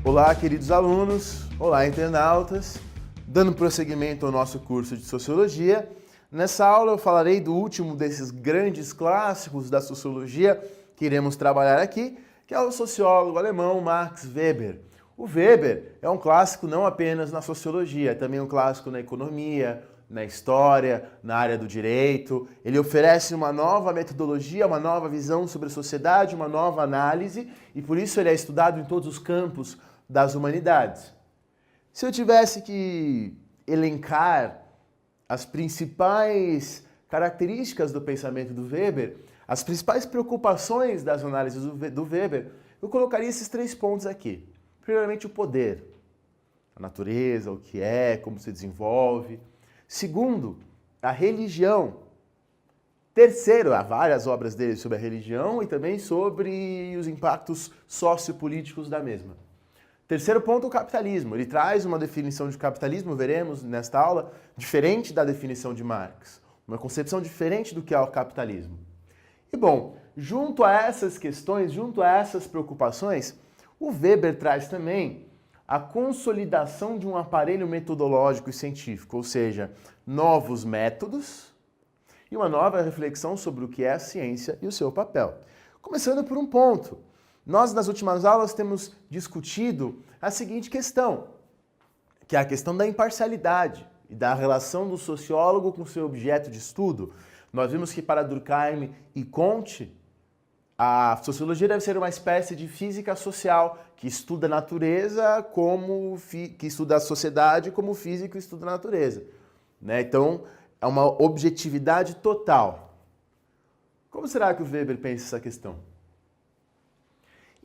Olá, queridos alunos, olá, internautas. Dando prosseguimento ao nosso curso de Sociologia, nessa aula eu falarei do último desses grandes clássicos da Sociologia que iremos trabalhar aqui, que é o sociólogo alemão Max Weber. O Weber é um clássico não apenas na Sociologia, é também um clássico na Economia, na História, na área do Direito. Ele oferece uma nova metodologia, uma nova visão sobre a sociedade, uma nova análise, e por isso ele é estudado em todos os campos das humanidades. Se eu tivesse que elencar as principais características do pensamento do Weber, as principais preocupações das análises do Weber, eu colocaria esses 3 pontos aqui. Primeiramente, o poder, a natureza, o que é, como se desenvolve. Segundo, a religião. Terceiro, há várias obras dele sobre a religião e também sobre os impactos sociopolíticos da mesma. Terceiro ponto, o capitalismo. Ele traz uma definição de capitalismo, veremos nesta aula, diferente da definição de Marx. Uma concepção diferente do que é o capitalismo. E bom, junto a essas questões, junto a essas preocupações, o Weber traz também a consolidação de um aparelho metodológico e científico, ou seja, novos métodos e uma nova reflexão sobre o que é a ciência e o seu papel. Começando por um ponto. Nós, nas últimas aulas, temos discutido a seguinte questão, que é a questão da imparcialidade e da relação do sociólogo com seu objeto de estudo. Nós vimos que para Durkheim e Comte, a sociologia deve ser uma espécie de física social que estuda a natureza que estuda a sociedade como o físico estuda a natureza. Então, é uma objetividade total. Como será que o Weber pensa essa questão?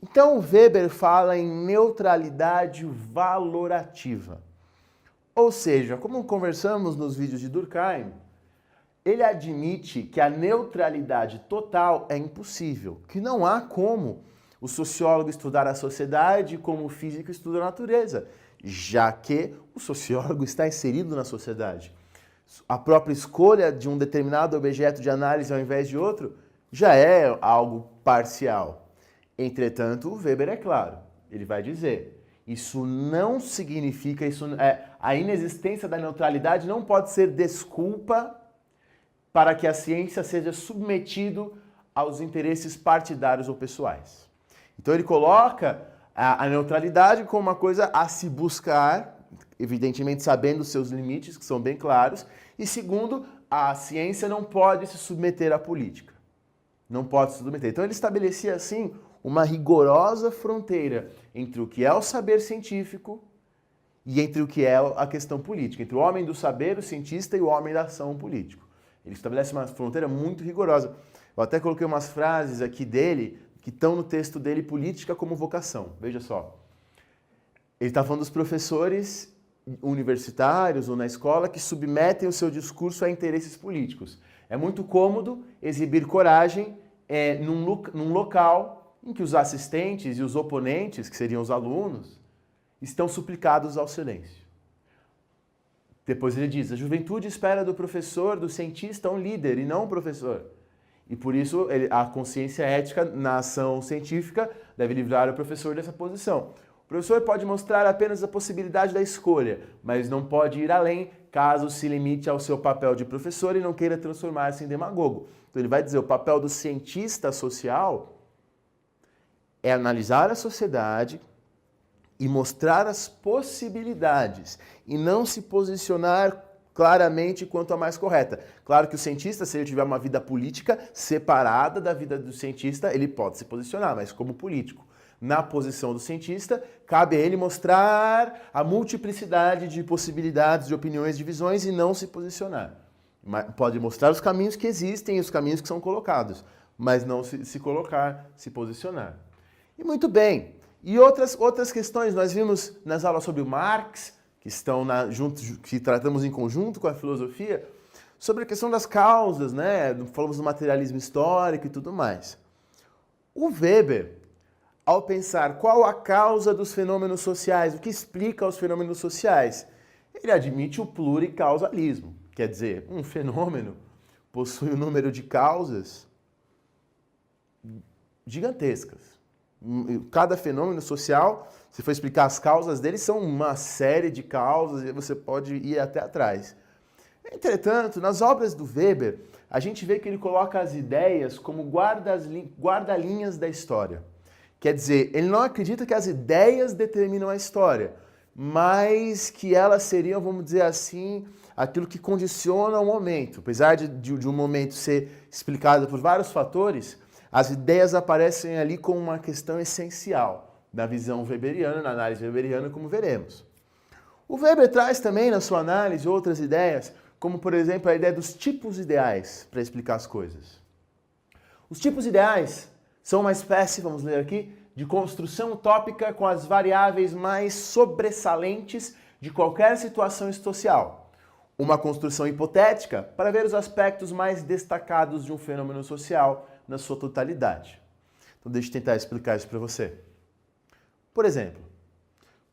Então, o Weber fala em neutralidade valorativa. Ou seja, como conversamos nos vídeos de Durkheim, ele admite que a neutralidade total é impossível, que não há como o sociólogo estudar a sociedade como o físico estuda a natureza, já que o sociólogo está inserido na sociedade. A própria escolha de um determinado objeto de análise ao invés de outro já é algo parcial. Entretanto, o Weber é claro, ele vai dizer, isso não significa, a inexistência da neutralidade não pode ser desculpa para que a ciência seja submetido aos interesses partidários ou pessoais. Então ele coloca a neutralidade como uma coisa a se buscar, evidentemente sabendo os seus limites, que são bem claros, e segundo, a ciência não pode se submeter à política. Não pode se submeter. Então ele estabelecia assim uma rigorosa fronteira entre o que é o saber científico e entre o que é a questão política, entre o homem do saber, o cientista, e o homem da ação, o político. Ele estabelece uma fronteira muito rigorosa. Eu até coloquei umas frases aqui dele, que estão no texto dele, Política como Vocação. Veja só. Ele está falando dos professores universitários ou na escola que submetem o seu discurso a interesses políticos. É muito cômodo exibir coragem num local em que os assistentes e os oponentes, que seriam os alunos, estão suplicados ao silêncio. Depois ele diz, a juventude espera do professor, do cientista, um líder e não um professor. E por isso a consciência ética na ação científica deve livrar o professor dessa posição. O professor pode mostrar apenas a possibilidade da escolha, mas não pode ir além caso se limite ao seu papel de professor e não queira transformar-se em demagogo. Então ele vai dizer, o papel do cientista social é analisar a sociedade e mostrar as possibilidades e não se posicionar claramente quanto a mais correta. Claro que o cientista, se ele tiver uma vida política separada da vida do cientista, ele pode se posicionar, mas como político. Na posição do cientista, cabe a ele mostrar a multiplicidade de possibilidades, de opiniões, de visões e não se posicionar. Pode mostrar os caminhos que existem e os caminhos que são colocados, mas não se colocar, se posicionar. E muito bem. E outras questões, nós vimos nas aulas sobre o Marx, que tratamos em conjunto com a filosofia, sobre a questão das causas, falamos do materialismo histórico e tudo mais. O Weber, ao pensar qual a causa dos fenômenos sociais, o que explica os fenômenos sociais, ele admite o pluricausalismo. Quer dizer, um fenômeno possui um número de causas gigantescas. cada fenômeno social, se for explicar as causas dele, são uma série de causas e você pode ir até atrás. Entretanto, nas obras do Weber, a gente vê que ele coloca as ideias como guarda-linhas da história. Quer dizer, ele não acredita que as ideias determinam a história, mas que elas seriam, vamos dizer assim, aquilo que condiciona o momento. Apesar de um momento ser explicado por vários fatores, as ideias aparecem ali como uma questão essencial na visão weberiana, na análise weberiana, como veremos. O Weber traz também na sua análise outras ideias, como por exemplo a ideia dos tipos ideais para explicar as coisas. Os tipos ideais são uma espécie, vamos ler aqui, de construção utópica com as variáveis mais sobressalentes de qualquer situação social. Uma construção hipotética para ver os aspectos mais destacados de um fenômeno social na sua totalidade. Então deixa eu tentar explicar isso para você. Por exemplo,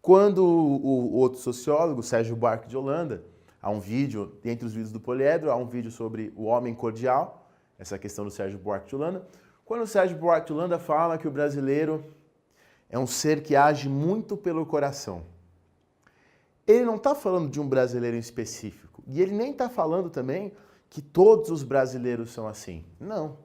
quando o outro sociólogo, Sérgio Buarque de Holanda, há um vídeo, entre os vídeos do Poliedro, há um vídeo sobre o homem cordial, essa questão do Sérgio Buarque de Holanda, quando o Sérgio Buarque de Holanda fala que o brasileiro é um ser que age muito pelo coração. Ele não está falando de um brasileiro em específico. E ele nem está falando também que todos os brasileiros são assim. Não.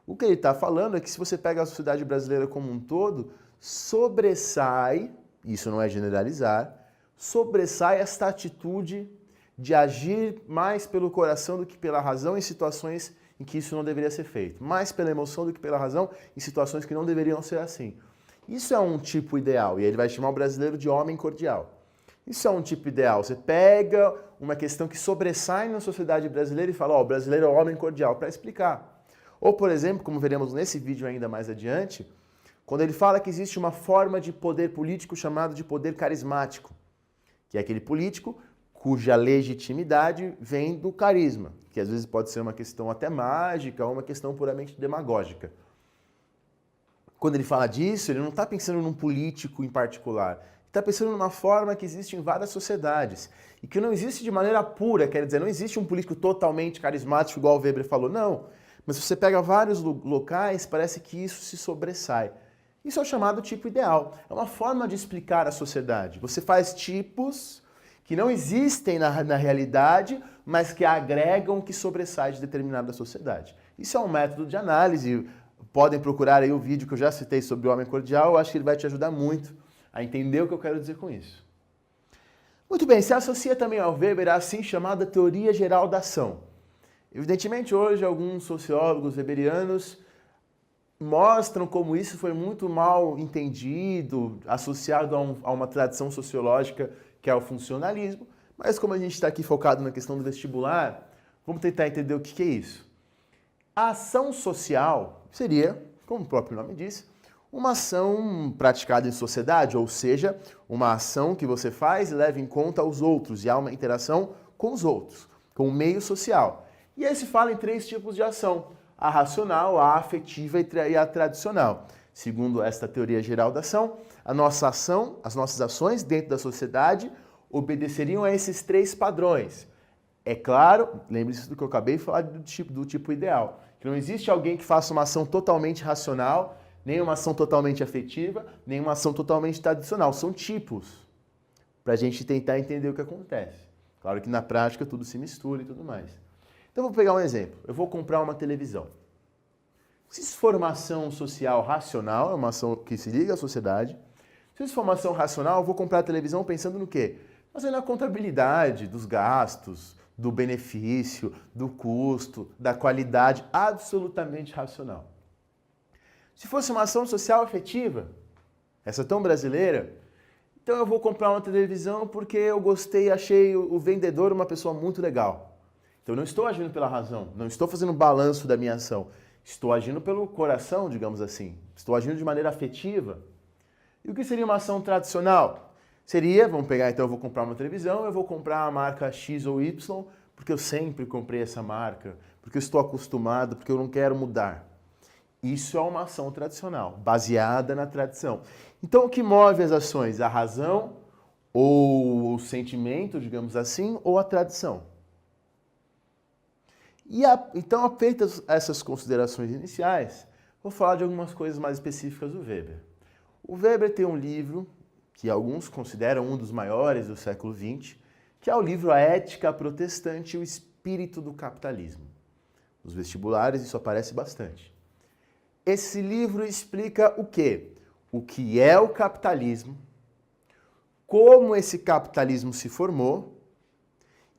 O que ele está falando é que se você pega a sociedade brasileira como um todo, sobressai, isso não é generalizar, sobressai esta atitude de agir mais pelo coração do que pela razão em situações em que isso não deveria ser feito. Mais pela emoção do que pela razão em situações que não deveriam ser assim. Isso é um tipo ideal, e ele vai chamar o brasileiro de homem cordial. Isso é um tipo ideal. Você pega uma questão que sobressai na sociedade brasileira e fala, ó, o brasileiro é o homem cordial, para explicar. Ou, por exemplo, como veremos nesse vídeo ainda mais adiante, quando ele fala que existe uma forma de poder político chamado de poder carismático, que é aquele político cuja legitimidade vem do carisma, que às vezes pode ser uma questão até mágica ou uma questão puramente demagógica. Quando ele fala disso, ele não está pensando num político em particular, ele está pensando numa forma que existe em várias sociedades e que não existe de maneira pura, quer dizer, não existe um político totalmente carismático, igual o Weber falou, não. Mas se você pega vários locais, parece que isso se sobressai. Isso é o chamado tipo ideal. É uma forma de explicar a sociedade. Você faz tipos que não existem na realidade, mas que agregam, que sobressai de determinada sociedade. Isso é um método de análise. Podem procurar aí o vídeo que eu já citei sobre o homem cordial. Eu acho que ele vai te ajudar muito a entender o que eu quero dizer com isso. Muito bem, se associa também ao Weber a assim chamada teoria geral da ação. Evidentemente, hoje, alguns sociólogos weberianos mostram como isso foi muito mal entendido, associado a uma tradição sociológica que é o funcionalismo, mas como a gente está aqui focado na questão do vestibular, vamos tentar entender o que é isso. A ação social seria, como o próprio nome diz, uma ação praticada em sociedade, ou seja, uma ação que você faz e leva em conta os outros, e há uma interação com os outros, com o meio social. E aí se fala em três tipos de ação: a racional, a afetiva e a tradicional. Segundo esta teoria geral da ação, a nossa ação, as nossas ações dentro da sociedade obedeceriam a esses três padrões. É claro, lembre-se do que eu acabei de falar do tipo ideal, que não existe alguém que faça uma ação totalmente racional, nem uma ação totalmente afetiva, nem uma ação totalmente tradicional. São tipos, para a gente tentar entender o que acontece. Claro que na prática tudo se mistura e tudo mais. Então vou pegar um exemplo. Eu vou comprar uma televisão. Se isso for uma ação social racional, é uma ação que se liga à sociedade. Se isso for uma ação racional, eu vou comprar a televisão pensando no quê? Fazendo a contabilidade dos gastos, do benefício, do custo, da qualidade, absolutamente racional. Se fosse uma ação social afetiva, essa tão brasileira, então eu vou comprar uma televisão porque eu gostei, achei o vendedor uma pessoa muito legal. Então eu não estou agindo pela razão, não estou fazendo um balanço da minha ação. Estou agindo pelo coração, digamos assim. Estou agindo de maneira afetiva. E o que seria uma ação tradicional? Seria, vamos pegar então, eu vou comprar uma televisão, eu vou comprar a marca X ou Y, porque eu sempre comprei essa marca, porque eu estou acostumado, porque eu não quero mudar. Isso é uma ação tradicional, baseada na tradição. Então o que move as ações? A razão, ou o sentimento, digamos assim, ou a tradição? Então, feitas essas considerações iniciais, vou falar de algumas coisas mais específicas do Weber. O Weber tem um livro que alguns consideram um dos maiores do século XX, que é o livro A Ética Protestante e o Espírito do Capitalismo. Nos vestibulares isso aparece bastante. Esse livro explica o quê? O que é o capitalismo, como esse capitalismo se formou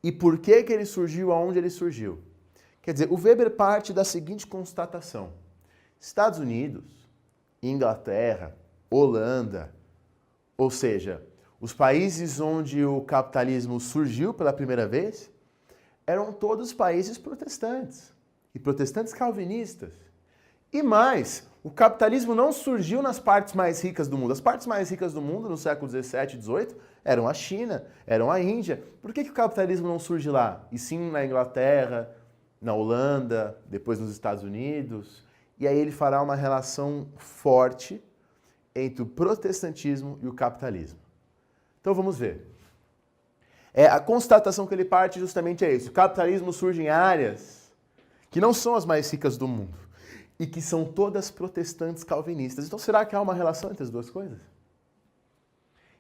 e por que ele surgiu, aonde ele surgiu. Quer dizer, o Weber parte da seguinte constatação: Estados Unidos, Inglaterra, Holanda, ou seja, os países onde o capitalismo surgiu pela primeira vez, eram todos países protestantes, e protestantes calvinistas. E mais, o capitalismo não surgiu nas partes mais ricas do mundo. As partes mais ricas do mundo, no século XVII e XVIII, eram a China, eram a Índia. Por que o capitalismo não surge lá? E sim na Inglaterra, na Holanda, depois nos Estados Unidos. E aí ele fará uma relação forte entre o protestantismo e o capitalismo. Então vamos ver. A constatação que ele parte justamente é isso. O capitalismo surge em áreas que não são as mais ricas do mundo e que são todas protestantes calvinistas. Então será que há uma relação entre as duas coisas?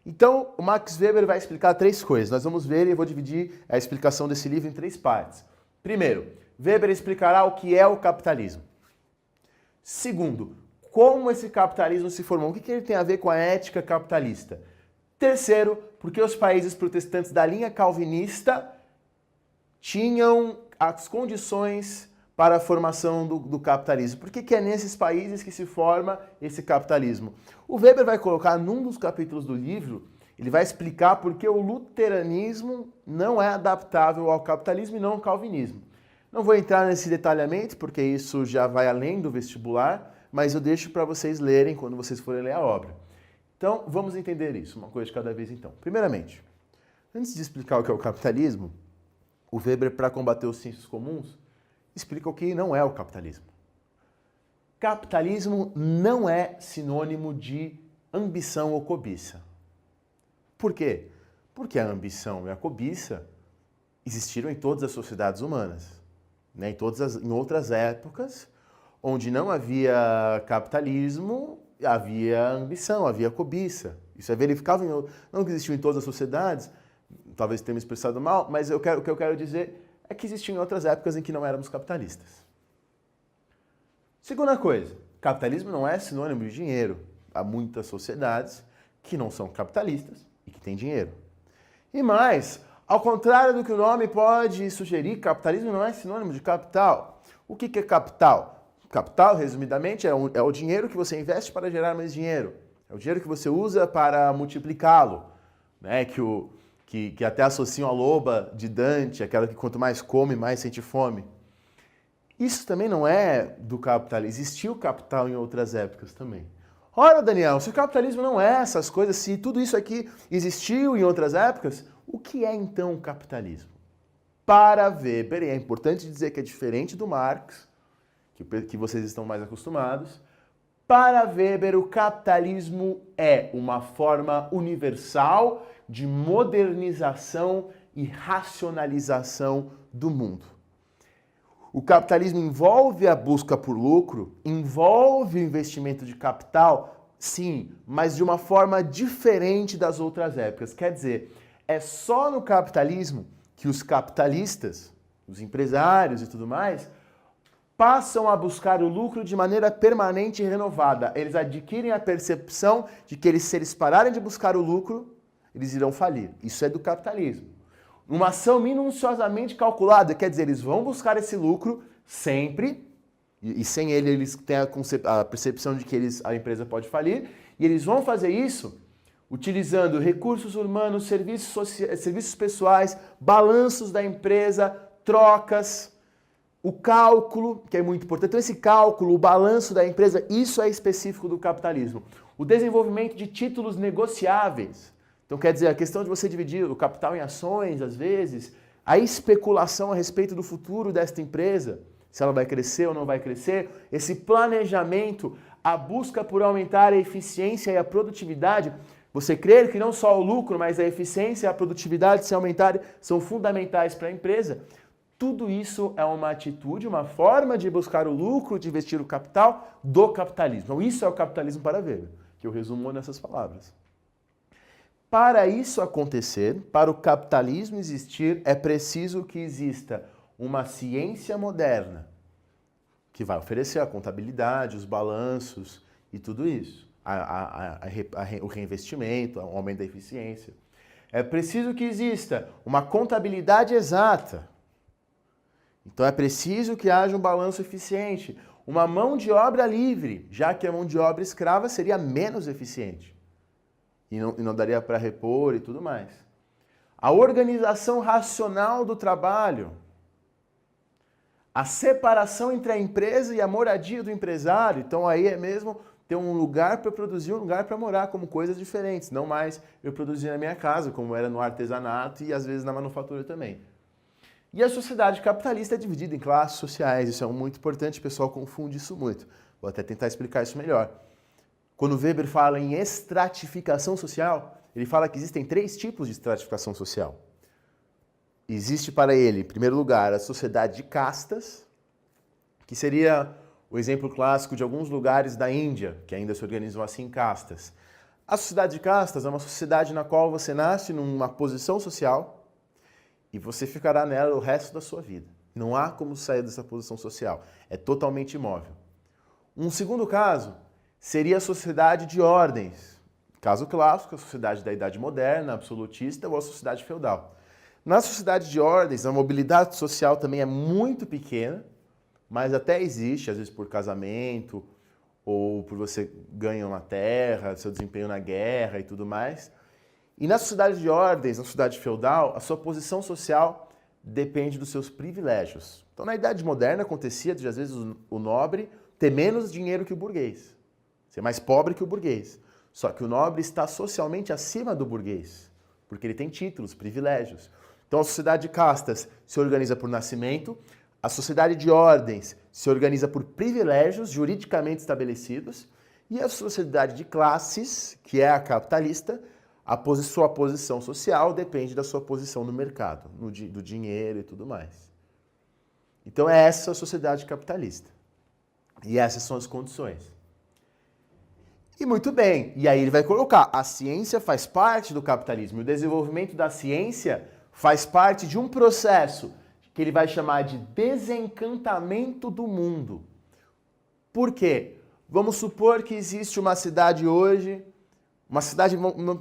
Então o Max Weber vai explicar três coisas. Nós vamos ver e eu vou dividir a explicação desse livro em três partes. Primeiro, Weber explicará o que é o capitalismo. Segundo, como esse capitalismo se formou, o que ele tem a ver com a ética capitalista. Terceiro, porque os países protestantes da linha calvinista tinham as condições para a formação do capitalismo. Por que é nesses países que se forma esse capitalismo? O Weber vai colocar num dos capítulos do livro, ele vai explicar por que o luteranismo não é adaptável ao capitalismo e não ao calvinismo. Não vou entrar nesse detalhamento, porque isso já vai além do vestibular, mas eu deixo para vocês lerem quando vocês forem ler a obra. Então, vamos entender isso, uma coisa de cada vez então. Primeiramente, antes de explicar o que é o capitalismo, o Weber, para combater os sensos comuns, explica o que não é o capitalismo. Capitalismo não é sinônimo de ambição ou cobiça. Por quê? Porque a ambição e a cobiça existiram em todas as sociedades humanas, né? Em outras épocas, onde não havia capitalismo, havia ambição, havia cobiça. Isso é verificável, não que existiu em todas as sociedades, talvez tenha me expressado mal, mas o que eu quero dizer é que existiam em outras épocas em que não éramos capitalistas. Segunda coisa, capitalismo não é sinônimo de dinheiro. Há muitas sociedades que não são capitalistas e que têm dinheiro. E mais, ao contrário do que o nome pode sugerir, capitalismo não é sinônimo de capital. O que é capital? Capital, resumidamente, é o dinheiro que você investe para gerar mais dinheiro. É o dinheiro que você usa para multiplicá-lo, né? Que até associam a loba de Dante, aquela que quanto mais come, mais sente fome. Isso também não é do capitalismo. Existiu capital em outras épocas também. Ora, Daniel, se o capitalismo não é essas coisas, se tudo isso aqui existiu em outras épocas, o que é então o capitalismo? Para Weber, e é importante dizer que é diferente do Marx, que vocês estão mais acostumados, para Weber o capitalismo é uma forma universal de modernização e racionalização do mundo. O capitalismo envolve a busca por lucro, envolve o investimento de capital, sim, mas de uma forma diferente das outras épocas. Quer dizer, é só no capitalismo que os capitalistas, os empresários e tudo mais, passam a buscar o lucro de maneira permanente e renovada. Eles adquirem a percepção de que se eles pararem de buscar o lucro, eles irão falir. Isso é do capitalismo. Uma ação minuciosamente calculada, quer dizer, eles vão buscar esse lucro sempre, e sem ele eles têm a percepção de que a empresa pode falir, e eles vão fazer isso utilizando recursos humanos, serviços pessoais, balanços da empresa, trocas, o cálculo, que é muito importante. Então esse cálculo, o balanço da empresa, isso é específico do capitalismo. O desenvolvimento de títulos negociáveis. Então quer dizer, a questão de você dividir o capital em ações, às vezes, a especulação a respeito do futuro desta empresa, se ela vai crescer ou não vai crescer, esse planejamento, a busca por aumentar a eficiência e a produtividade. Você crer que não só o lucro, mas a eficiência e a produtividade se aumentarem são fundamentais para a empresa. Tudo isso é uma atitude, uma forma de buscar o lucro, de investir o capital do capitalismo. Então isso é o capitalismo para Weber. que eu resumo nessas palavras. Para isso acontecer, para o capitalismo existir, é preciso que exista uma ciência moderna que vai oferecer a contabilidade, os balanços e tudo isso, o reinvestimento, o aumento da eficiência. É preciso que exista uma contabilidade exata. Então é preciso que haja um balanço eficiente, uma mão de obra livre, já que a mão de obra escrava seria menos eficiente e não daria para repor e tudo mais. A organização racional do trabalho, a separação entre a empresa e a moradia do empresário. Então aí é mesmo ter um lugar para produzir, um lugar para morar, como coisas diferentes. Não mais eu produzir na minha casa, como era no artesanato e às vezes na manufatura também. E a sociedade capitalista é dividida em classes sociais. Isso é muito importante, o pessoal confunde isso muito. Vou até tentar explicar isso melhor. Quando Weber fala em estratificação social, ele fala que existem 3 tipos de estratificação social. Existe para ele, em primeiro lugar, a sociedade de castas, que seria o exemplo clássico de alguns lugares da Índia, que ainda se organizam assim em castas. A sociedade de castas é uma sociedade na qual você nasce numa posição social e você ficará nela o resto da sua vida. Não há como sair dessa posição social. É totalmente imóvel. Um segundo caso seria a sociedade de ordens. Caso clássico, a sociedade da Idade Moderna, absolutista, ou a sociedade feudal. Na sociedade de ordens, a mobilidade social também é muito pequena, mas até existe, às vezes por casamento, ou por você ganhar uma terra, seu desempenho na guerra e tudo mais. E na sociedade de ordens, na sociedade feudal, a sua posição social depende dos seus privilégios. Então, na Idade Moderna, acontecia de, às vezes, o nobre ter menos dinheiro que o burguês, ser mais pobre que o burguês. Só que o nobre está socialmente acima do burguês, porque ele tem títulos, privilégios. Então, a sociedade de castas se organiza por nascimento, a sociedade de ordens se organiza por privilégios juridicamente estabelecidos e a sociedade de classes, que é a capitalista, sua posição social depende da sua posição no mercado, do dinheiro e tudo mais. Então, é essa a sociedade capitalista. E essas são as condições. E muito bem, e aí ele vai colocar, a ciência faz parte do capitalismo, e o desenvolvimento da ciência faz parte de um processo que ele vai chamar de desencantamento do mundo. Por quê? Vamos supor que existe uma cidade hoje, vamos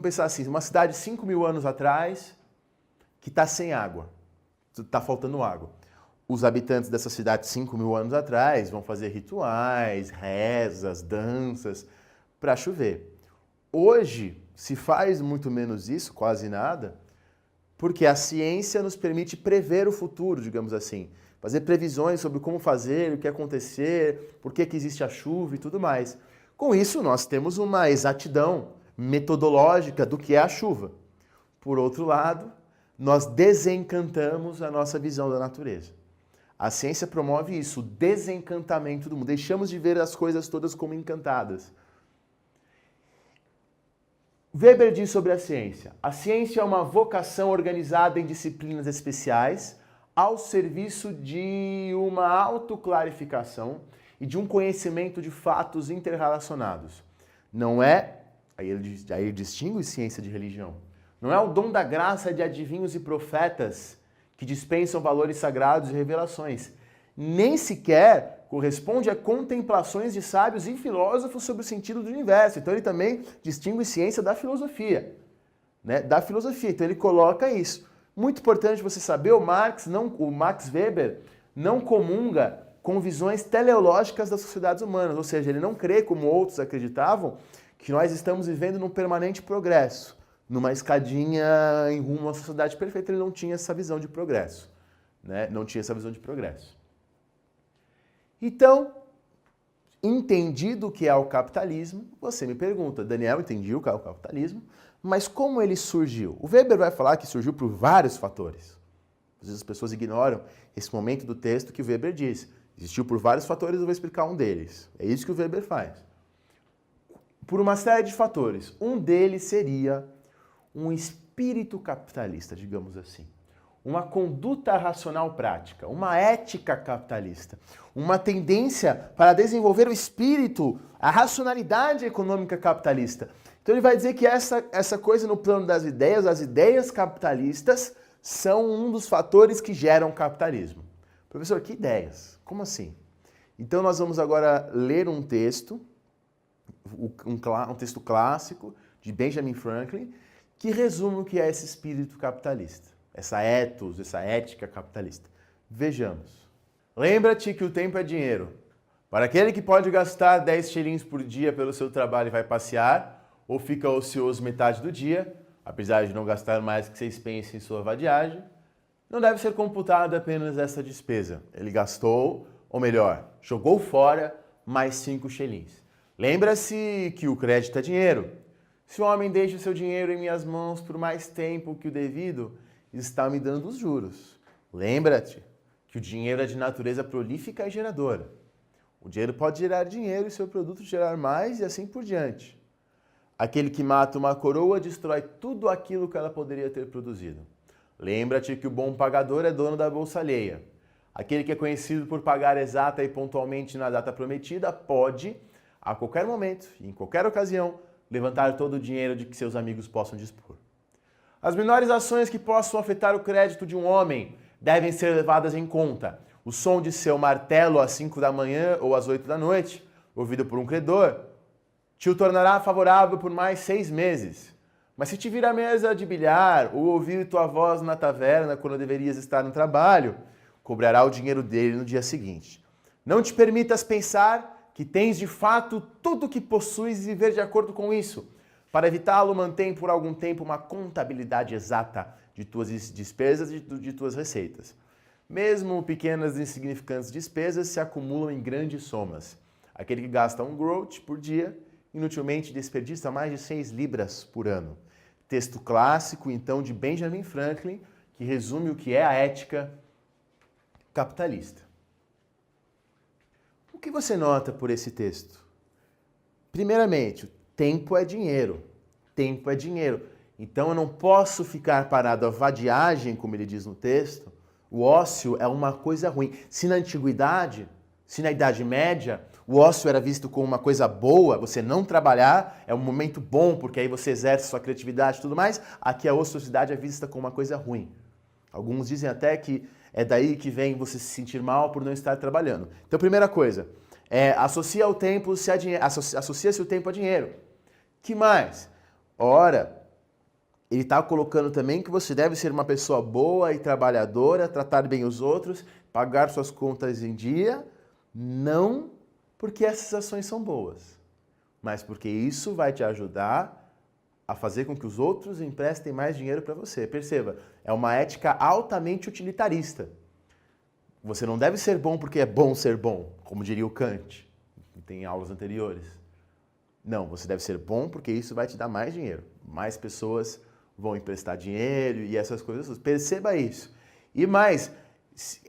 pensar assim, uma cidade 5.000 anos atrás, que está sem água, está faltando água. Os habitantes dessa cidade 5.000 anos atrás vão fazer rituais, rezas, danças, para chover. Hoje se faz muito menos isso, quase nada, porque a ciência nos permite prever o futuro, digamos assim. Fazer previsões sobre como fazer, o que acontecer, por que existe a chuva e tudo mais. Com isso, nós temos uma exatidão metodológica do que é a chuva. Por outro lado, nós desencantamos a nossa visão da natureza. A ciência promove isso, o desencantamento do mundo. Deixamos de ver as coisas todas como encantadas. Weber diz sobre a ciência. A ciência é uma vocação organizada em disciplinas especiais ao serviço de uma autoclarificação e de um conhecimento de fatos interrelacionados. Não é, aí ele distingue ciência de religião, não é o dom da graça de adivinhos e profetas que dispensam valores sagrados e revelações. Nem sequer corresponde a contemplações de sábios e filósofos sobre o sentido do universo. Então ele também distingue ciência da filosofia, né? Da filosofia. Então ele coloca isso. Muito importante você saber, o Max Weber não comunga com visões teleológicas das sociedades humanas, ou seja, ele não crê, como outros acreditavam, que nós estamos vivendo num permanente progresso, numa escadinha em rumo a uma sociedade perfeita. Ele não tinha essa visão de progresso, né? Não tinha essa visão de progresso. Então, entendido o que é o capitalismo, você me pergunta, Daniel, entendi o que é o capitalismo, mas como ele surgiu? O Weber vai falar que surgiu por vários fatores. Às vezes as pessoas ignoram esse momento do texto que o Weber diz. Existiu por vários fatores, eu vou explicar um deles. É isso que o Weber faz. Por uma série de fatores. Um deles seria um espírito capitalista, digamos assim. uma conduta racional prática, uma ética capitalista, uma tendência para desenvolver o espírito, a racionalidade econômica capitalista. Então ele vai dizer que essa coisa no plano das ideias, as ideias capitalistas são um dos fatores que geram capitalismo. Professor, que ideias? Como assim? Então nós vamos agora ler um texto, um texto clássico de Benjamin Franklin, que resume o que é esse espírito capitalista, essa ethos, essa ética capitalista. Vejamos. Lembra-te que o tempo é dinheiro. Para aquele que pode gastar 10 shillings por dia pelo seu trabalho e vai passear, ou fica ocioso metade do dia, apesar de não gastar mais que 6 pence em sua vadiagem, não deve ser computada apenas essa despesa. Ele gastou, ou melhor, jogou fora mais 5 shillings. Lembra-se que o crédito é dinheiro. Se o homem deixa o seu dinheiro em minhas mãos por mais tempo que o devido, está me dando os juros. Lembra-te que o dinheiro é de natureza prolífica e geradora. O dinheiro pode gerar dinheiro e seu produto gerar mais e assim por diante. Aquele que mata uma coroa destrói tudo aquilo que ela poderia ter produzido. Lembra-te que o bom pagador é dono da bolsa alheia. Aquele que é conhecido por pagar exata e pontualmente na data prometida pode, a qualquer momento e em qualquer ocasião, levantar todo o dinheiro de que seus amigos possam dispor. As menores ações que possam afetar o crédito de um homem devem ser levadas em conta. O som de seu martelo às 5 da manhã ou às 8 da noite, ouvido por um credor, te o tornará favorável por mais 6 meses. Mas se te vir à mesa de bilhar ou ouvir tua voz na taverna quando deverias estar no trabalho, cobrará o dinheiro dele no dia seguinte. Não te permitas pensar que tens de fato tudo o que possuis e viver de acordo com isso. Para evitá-lo, mantém por algum tempo uma contabilidade exata de tuas despesas e de tuas receitas. Mesmo pequenas e insignificantes despesas se acumulam em grandes somas. Aquele que gasta 1 groat por dia, inutilmente desperdiça mais de 6 libras por ano. Texto clássico, então, de Benjamin Franklin, que resume o que é a ética capitalista. O que você nota por esse texto? Primeiramente, tempo é dinheiro. Tempo é dinheiro. Então eu não posso ficar parado à vadiagem, como ele diz no texto. O ócio é uma coisa ruim. Se na antiguidade, se na Idade Média, o ócio era visto como uma coisa boa, você não trabalhar é um momento bom, porque aí você exerce sua criatividade e tudo mais, aqui a ociosidade é vista como uma coisa ruim. Alguns dizem até que é daí que vem você se sentir mal por não estar trabalhando. Então, primeira coisa, associa-se o tempo a dinheiro. Que mais? Ora, ele está colocando também que você deve ser uma pessoa boa e trabalhadora, tratar bem os outros, pagar suas contas em dia, não porque essas ações são boas, mas porque isso vai te ajudar a fazer com que os outros emprestem mais dinheiro para você. Perceba, é uma ética altamente utilitarista. Você não deve ser bom porque é bom ser bom, como diria o Kant, que tem aulas anteriores. Não, você deve ser bom porque isso vai te dar mais dinheiro. Mais pessoas vão emprestar dinheiro e essas coisas. Perceba isso. E mais,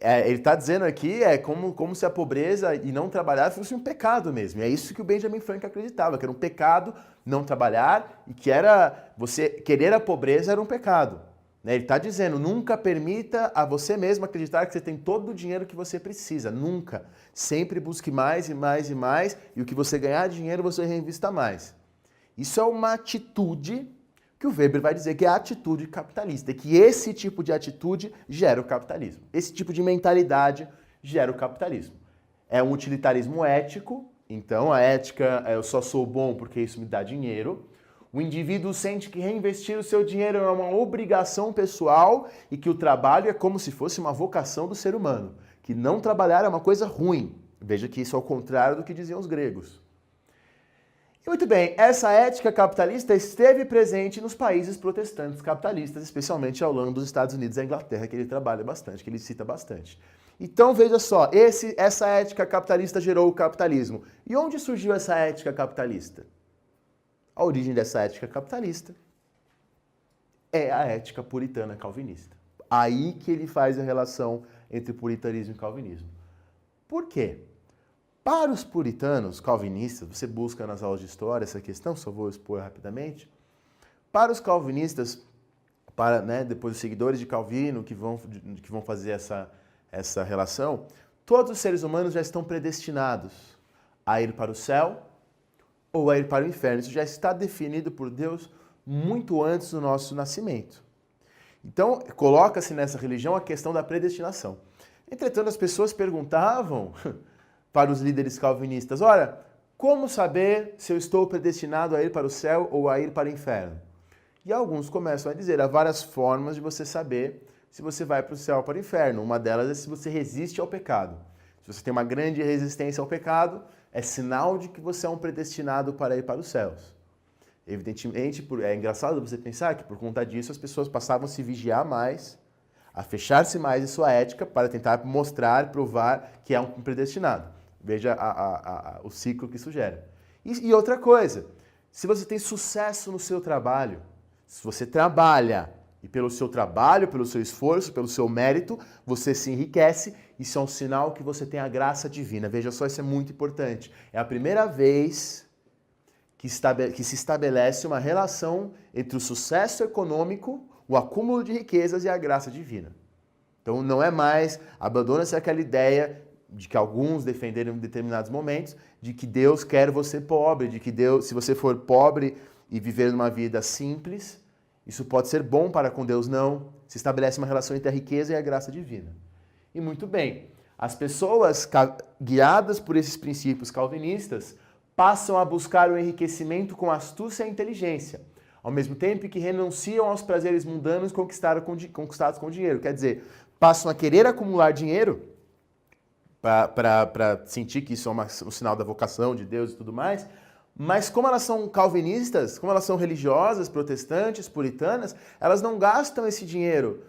ele está dizendo aqui como se a pobreza e não trabalhar fosse um pecado mesmo. E é isso que o Benjamin Franklin acreditava, que era um pecado não trabalhar e que era você querer a pobreza era um pecado. Ele está dizendo, nunca permita a você mesmo acreditar que você tem todo o dinheiro que você precisa. Nunca. Sempre busque mais e mais e mais e o que você ganhar dinheiro você reinvesta mais. Isso é uma atitude que o Weber vai dizer que é a atitude capitalista, e que esse tipo de atitude gera o capitalismo. Esse tipo de mentalidade gera o capitalismo. É um utilitarismo ético, então a ética eu só sou bom porque isso me dá dinheiro. O indivíduo sente que reinvestir o seu dinheiro é uma obrigação pessoal e que o trabalho é como se fosse uma vocação do ser humano, que não trabalhar é uma coisa ruim. Veja que isso é o contrário do que diziam os gregos. E muito bem, essa ética capitalista esteve presente nos países protestantes capitalistas, especialmente ao longo dos Estados Unidos e da Inglaterra, que ele trabalha bastante, que ele cita bastante. Então veja só, essa ética capitalista gerou o capitalismo. E onde surgiu essa ética capitalista? A origem dessa ética capitalista é a ética puritana calvinista. Aí que ele faz a relação entre puritanismo e calvinismo. Por quê? Para os puritanos calvinistas, você busca nas aulas de história essa questão, só vou expor rapidamente. Para os calvinistas, para, né, depois os seguidores de Calvino que vão fazer essa relação, todos os seres humanos já estão predestinados a ir para o céu ou a ir para o inferno. Isso já está definido por Deus muito antes do nosso nascimento. Então, coloca-se nessa religião a questão da predestinação. Entretanto, as pessoas perguntavam para os líderes calvinistas, ora, como saber se eu estou predestinado a ir para o céu ou a ir para o inferno? E alguns começam a dizer, há várias formas de você saber se você vai para o céu ou para o inferno. Uma delas é se você resiste ao pecado. Se você tem uma grande resistência ao pecado, é sinal de que você é um predestinado para ir para os céus. Evidentemente, é engraçado você pensar que por conta disso as pessoas passavam a se vigiar mais, a fechar-se mais em sua ética para tentar mostrar, provar que é um predestinado. Veja o ciclo que isso gera. E outra coisa, se você tem sucesso no seu trabalho, se você trabalha e pelo seu trabalho, pelo seu esforço, pelo seu mérito, você se enriquece, isso é um sinal que você tem a graça divina. Veja só, isso é muito importante. É a primeira vez que se estabelece uma relação entre o sucesso econômico, o acúmulo de riquezas e a graça divina. Então não é mais, abandona-se aquela ideia de que alguns defenderam em determinados momentos, de que Deus quer você pobre, de que Deus, se você for pobre e viver uma vida simples, isso pode ser bom para com Deus. Não. Se estabelece uma relação entre a riqueza e a graça divina. E muito bem, as pessoas guiadas por esses princípios calvinistas passam a buscar o enriquecimento com astúcia e inteligência, ao mesmo tempo que renunciam aos prazeres mundanos conquistados com dinheiro. Quer dizer, passam a querer acumular dinheiro para sentir que isso é um sinal da vocação de Deus e tudo mais, mas como elas são calvinistas, como elas são religiosas, protestantes, puritanas, elas não gastam esse dinheiro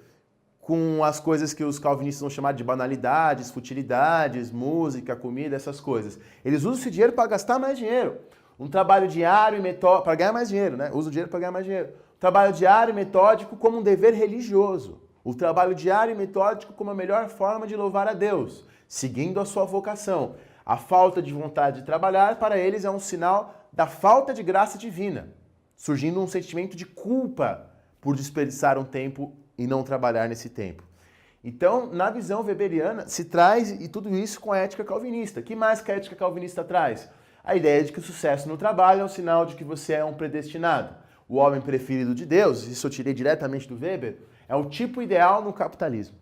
com as coisas que os calvinistas vão chamar de banalidades, futilidades, música, comida, essas coisas. Eles usam esse dinheiro para gastar mais dinheiro. Um trabalho diário e metódico, para ganhar mais dinheiro, né? Usam o dinheiro para ganhar mais dinheiro. Trabalho diário e metódico como um dever religioso. O trabalho diário e metódico como a melhor forma de louvar a Deus, seguindo a sua vocação. A falta de vontade de trabalhar, para eles, é um sinal da falta de graça divina, surgindo um sentimento de culpa por desperdiçar um tempo e não trabalhar nesse tempo. Então, na visão weberiana, se traz e tudo isso com a ética calvinista. Que mais que a ética calvinista traz? A ideia de que o sucesso no trabalho é um sinal de que você é um predestinado. O homem preferido de Deus, isso eu tirei diretamente do Weber, é o tipo ideal no capitalismo.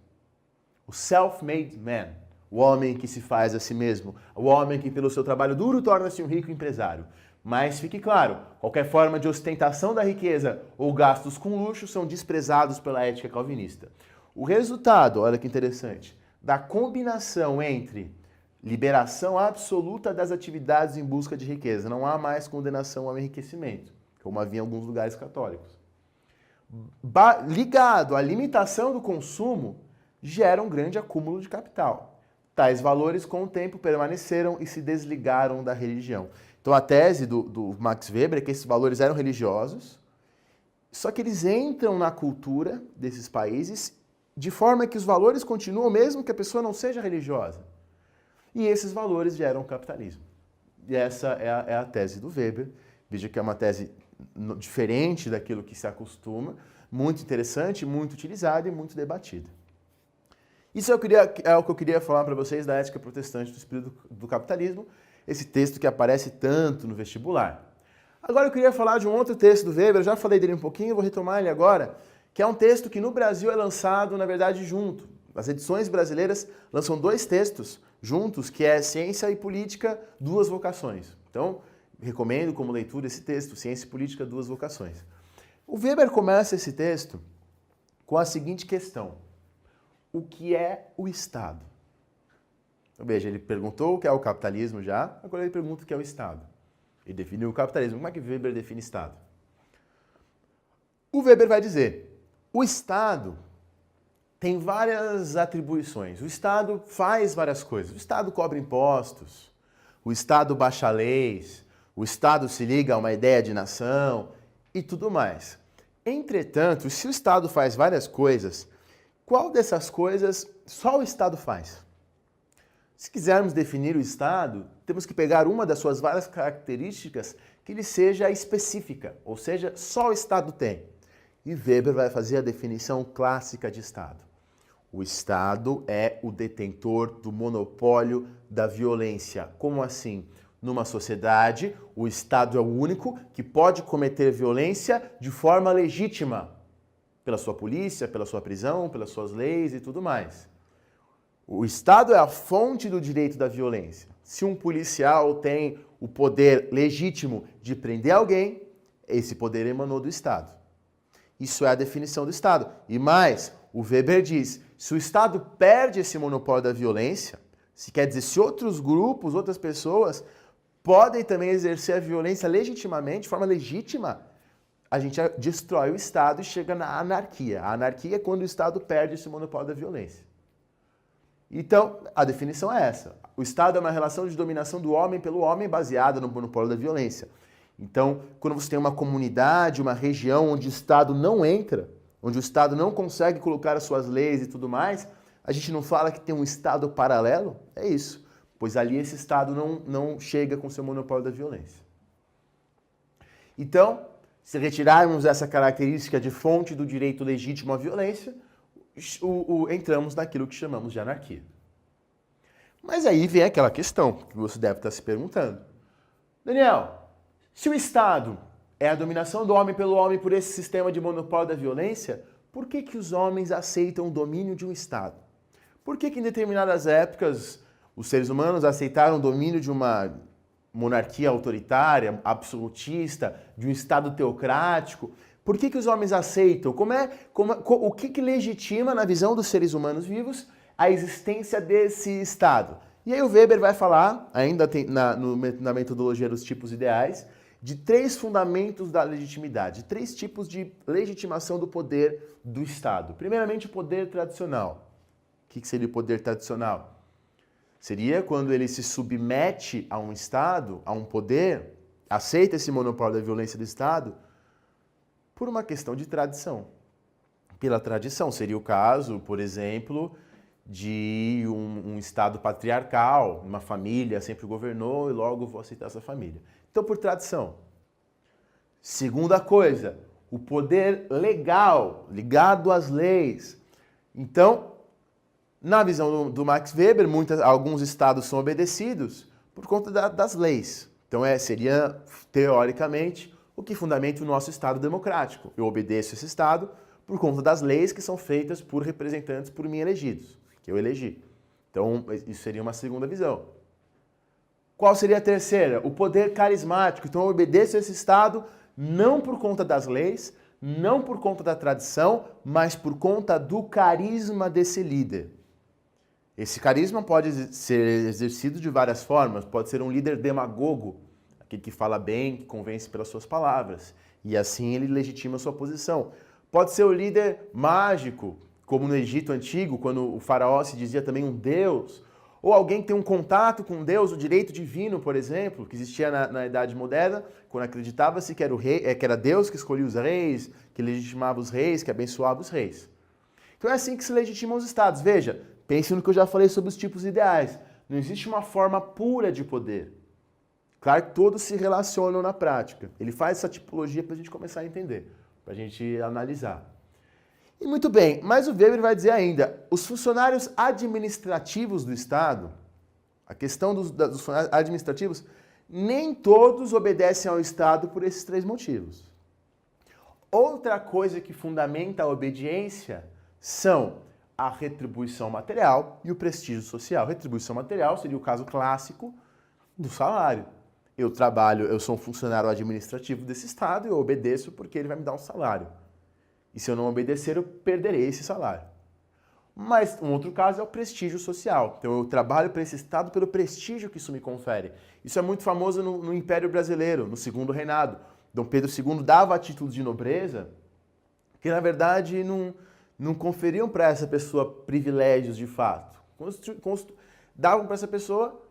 O self-made man, o homem que se faz a si mesmo, o homem que pelo seu trabalho duro torna-se um rico empresário. Mas fique claro, qualquer forma de ostentação da riqueza ou gastos com luxo são desprezados pela ética calvinista. O resultado, olha que interessante, da combinação entre liberação absoluta das atividades em busca de riqueza, não há mais condenação ao enriquecimento, como havia em alguns lugares católicos. Ligado à limitação do consumo, gera um grande acúmulo de capital. Tais valores, com o tempo, permaneceram e se desligaram da religião. Então, a tese do Max Weber é que esses valores eram religiosos, só que eles entram na cultura desses países de forma que os valores continuam mesmo que a pessoa não seja religiosa. E esses valores geram capitalismo. E essa é a tese do Weber. Veja que é uma tese diferente daquilo que se acostuma, muito interessante, muito utilizada e muito debatida. Isso é o que eu queria falar para vocês da ética protestante do espírito do capitalismo, esse texto que aparece tanto no vestibular. Agora eu queria falar de um outro texto do Weber, eu já falei dele um pouquinho, vou retomar ele agora, que é um texto que no Brasil é lançado, na verdade, junto. As edições brasileiras lançam dois textos juntos, que é Ciência e Política, Duas Vocações. Então, recomendo como leitura esse texto, Ciência e Política, Duas Vocações. O Weber começa esse texto com a seguinte questão: o que é o Estado? Então, veja, ele perguntou o que é o capitalismo já, agora ele pergunta o que é o Estado. Ele definiu o capitalismo. Como é que Weber define Estado? O Weber vai dizer, o Estado tem várias atribuições. O Estado faz várias coisas. O Estado cobra impostos, o Estado baixa leis, o Estado se liga a uma ideia de nação e tudo mais. Entretanto, se o Estado faz várias coisas, qual dessas coisas só o Estado faz? Se quisermos definir o Estado, temos que pegar uma das suas várias características que lhe seja específica, ou seja, só o Estado tem. E Weber vai fazer a definição clássica de Estado. O Estado é o detentor do monopólio da violência. Como assim? Numa sociedade, o Estado é o único que pode cometer violência de forma legítima, pela sua polícia, pela sua prisão, pelas suas leis e tudo mais. O Estado é a fonte do direito da violência. Se um policial tem o poder legítimo de prender alguém, esse poder emanou do Estado. Isso é a definição do Estado. E mais, o Weber diz, se o Estado perde esse monopólio da violência, se quer dizer, se outros grupos, outras pessoas podem também exercer a violência legitimamente, de forma legítima, a gente destrói o Estado e chega na anarquia. A anarquia é quando o Estado perde esse monopólio da violência. Então, a definição é essa. O Estado é uma relação de dominação do homem pelo homem baseada no monopólio da violência. Então, quando você tem uma comunidade, uma região onde o Estado não entra, onde o Estado não consegue colocar as suas leis e tudo mais, a gente não fala que tem um Estado paralelo? É isso. Pois ali esse Estado não chega com seu monopólio da violência. Então, se retirarmos essa característica de fonte do direito legítimo à violência, entramos naquilo que chamamos de anarquia. Mas aí vem aquela questão que você deve estar se perguntando. Daniel, se o Estado é a dominação do homem pelo homem por esse sistema de monopólio da violência, por que os homens aceitam o domínio de um Estado? Por que em determinadas épocas os seres humanos aceitaram o domínio de uma monarquia autoritária, absolutista, de um Estado teocrático? Por que os homens aceitam? O que legitima, na visão dos seres humanos vivos, a existência desse Estado? E aí o Weber vai falar, ainda na metodologia dos tipos ideais, de 3 fundamentos da legitimidade, 3 tipos de legitimação do poder do Estado. Primeiramente, o poder tradicional. O que seria o poder tradicional? Seria quando ele se submete a um Estado, a um poder, aceita esse monopólio da violência do Estado, por uma questão de tradição. Pela tradição. Seria o caso, por exemplo, de um Estado patriarcal, uma família sempre governou e logo vou aceitar essa família. Então, por tradição. Segunda coisa, o poder legal, ligado às leis. Então, na visão do Max Weber, alguns estados são obedecidos por conta das leis. Então, seria, teoricamente, o que fundamenta o nosso Estado democrático. Eu obedeço esse Estado por conta das leis que são feitas por representantes por mim elegidos, que eu elegi. Então, isso seria uma segunda visão. Qual seria a terceira? O poder carismático. Então, eu obedeço esse Estado não por conta das leis, não por conta da tradição, mas por conta do carisma desse líder. Esse carisma pode ser exercido de várias formas. Pode ser um líder demagogo, aquele que fala bem, que convence pelas suas palavras. E assim ele legitima a sua posição. Pode ser o líder mágico, como no Egito Antigo, quando o faraó se dizia também um deus. Ou alguém que tem um contato com Deus, o direito divino, por exemplo, que existia na Idade Moderna, quando acreditava-se que era, que era Deus que escolhia os reis, que legitimava os reis, que abençoava os reis. Então é assim que se legitimam os estados. Veja, pense no que eu já falei sobre os tipos ideais. Não existe uma forma pura de poder. Claro que todos se relacionam na prática. Ele faz essa tipologia para a gente começar a entender, para a gente analisar. E muito bem, mas o Weber vai dizer ainda, os funcionários administrativos do Estado, a questão dos funcionários administrativos, nem todos obedecem ao Estado por esses 3 motivos. Outra coisa que fundamenta a obediência são a retribuição material e o prestígio social. Retribuição material seria o caso clássico do salário. Eu trabalho, eu sou um funcionário administrativo desse Estado e eu obedeço porque ele vai me dar um salário. E se eu não obedecer, eu perderei esse salário. Mas um outro caso é o prestígio social. Então eu trabalho para esse Estado pelo prestígio que isso me confere. Isso é muito famoso no Império Brasileiro, no Segundo Reinado. Dom Pedro II dava títulos de nobreza que, na verdade, não conferiam para essa pessoa privilégios de fato. Davam para essa pessoa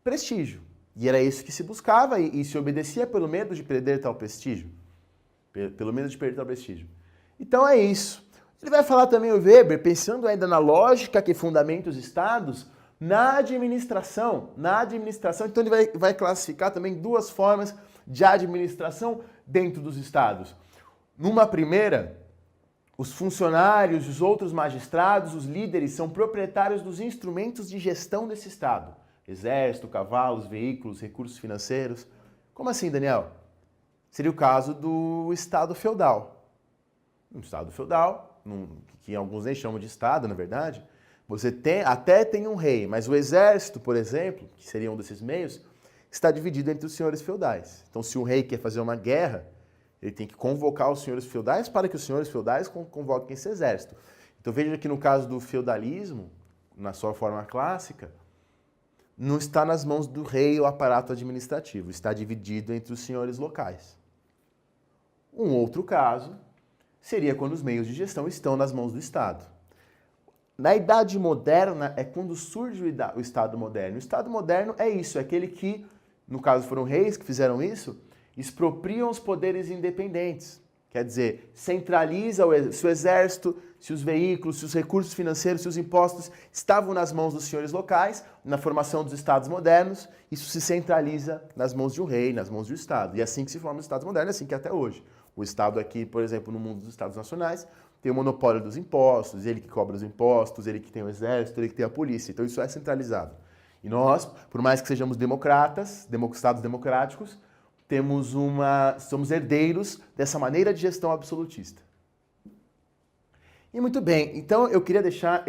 prestígio. E era isso que se buscava e se obedecia pelo medo de perder tal prestígio. Pelo medo de perder tal prestígio. Então é isso. Ele vai falar também, o Weber, pensando ainda na lógica que fundamenta os estados, na administração. Então ele vai classificar também 2 formas de administração dentro dos estados. Numa primeira, Os funcionários, os outros magistrados, os líderes são proprietários dos instrumentos de gestão desse Estado. Exército, cavalos, veículos, recursos financeiros. Como assim, Daniel? Seria o caso do Estado feudal. No Estado feudal, que alguns nem chamam de Estado, na verdade, você até tem um rei, mas o exército, por exemplo, que seria um desses meios, está dividido entre os senhores feudais. Então, se o rei quer fazer uma guerra, ele tem que convocar os senhores feudais para que os senhores feudais convoquem esse exército. Então veja que no caso do feudalismo, na sua forma clássica, não está nas mãos do rei o aparato administrativo, está dividido entre os senhores locais. Um outro caso seria quando os meios de gestão estão nas mãos do Estado. Na Idade Moderna é quando surge o Estado moderno. O Estado moderno é isso, é aquele que, no caso foram reis que fizeram isso, expropriam os poderes independentes. Quer dizer, centraliza se o exército, se os veículos, se os recursos financeiros, se os impostos estavam nas mãos dos senhores locais, na formação dos estados modernos, isso se centraliza nas mãos de um rei, nas mãos do Estado. E é assim que se formam os estados modernos, é assim que é até hoje. O Estado aqui, por exemplo, no mundo dos estados nacionais, tem o monopólio dos impostos, ele que cobra os impostos, ele que tem o exército, ele que tem a polícia. Então isso é centralizado. E nós, por mais que sejamos democratas, estados democráticos, somos herdeiros dessa maneira de gestão absolutista. E muito bem, então eu queria deixar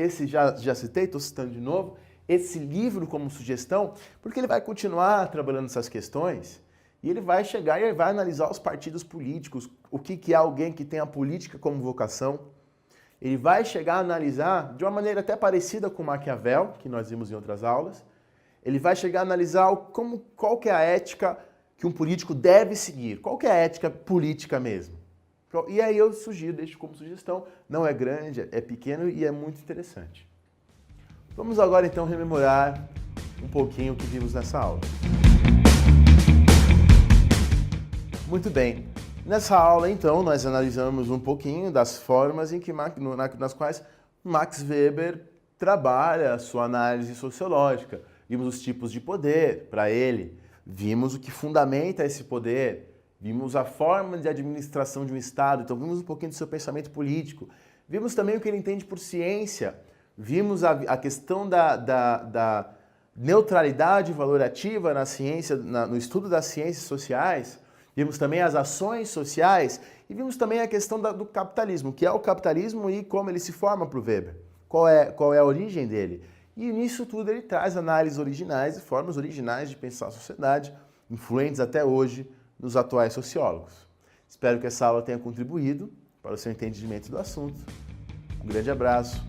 já citei, estou citando de novo, esse livro como sugestão, porque ele vai continuar trabalhando essas questões e ele vai chegar e vai analisar os partidos políticos, o que é alguém que tem a política como vocação. Ele vai chegar a analisar de uma maneira até parecida com Maquiavel, que nós vimos em outras aulas. Ele vai chegar a analisar qual que é a ética que um político deve seguir. Qual que é a ética política mesmo? E aí eu deixo como sugestão, não é grande, é pequeno e é muito interessante. Vamos agora então rememorar um pouquinho o que vimos nessa aula. Muito bem, nessa aula então nós analisamos um pouquinho das formas nas quais Max Weber trabalha a sua análise sociológica. Vimos os tipos de poder para ele, vimos o que fundamenta esse poder, vimos a forma de administração de um Estado, então vimos um pouquinho do seu pensamento político, vimos também o que ele entende por ciência, vimos a questão da neutralidade valorativa na ciência, no estudo das ciências sociais, vimos também as ações sociais e vimos também a questão do capitalismo, que é o capitalismo e como ele se forma para o Weber, qual é a origem dele. E nisso tudo ele traz análises originais e formas originais de pensar a sociedade, influentes até hoje nos atuais sociólogos. Espero que essa aula tenha contribuído para o seu entendimento do assunto. Um grande abraço.